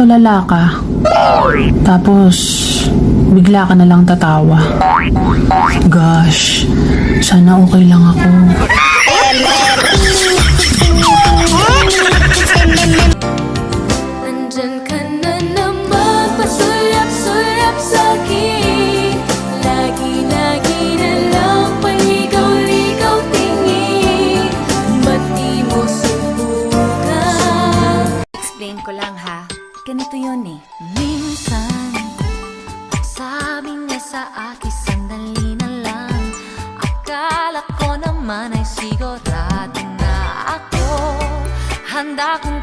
tulala ka. Tapos, bigla ka na lang tatawa. Gosh, sana okay lang ako. Nandyan ka na naman, pasulyap-sulyap sa'kin. Lagi-lagi na lang paligaw-ligaw tingin. Ba't di mo subukan? Explain ko lang ha, ganito yun eh. Minsan, sabi niya sa akin sandali na lang. Akala ko naman ay sigurado na ako. Handa kong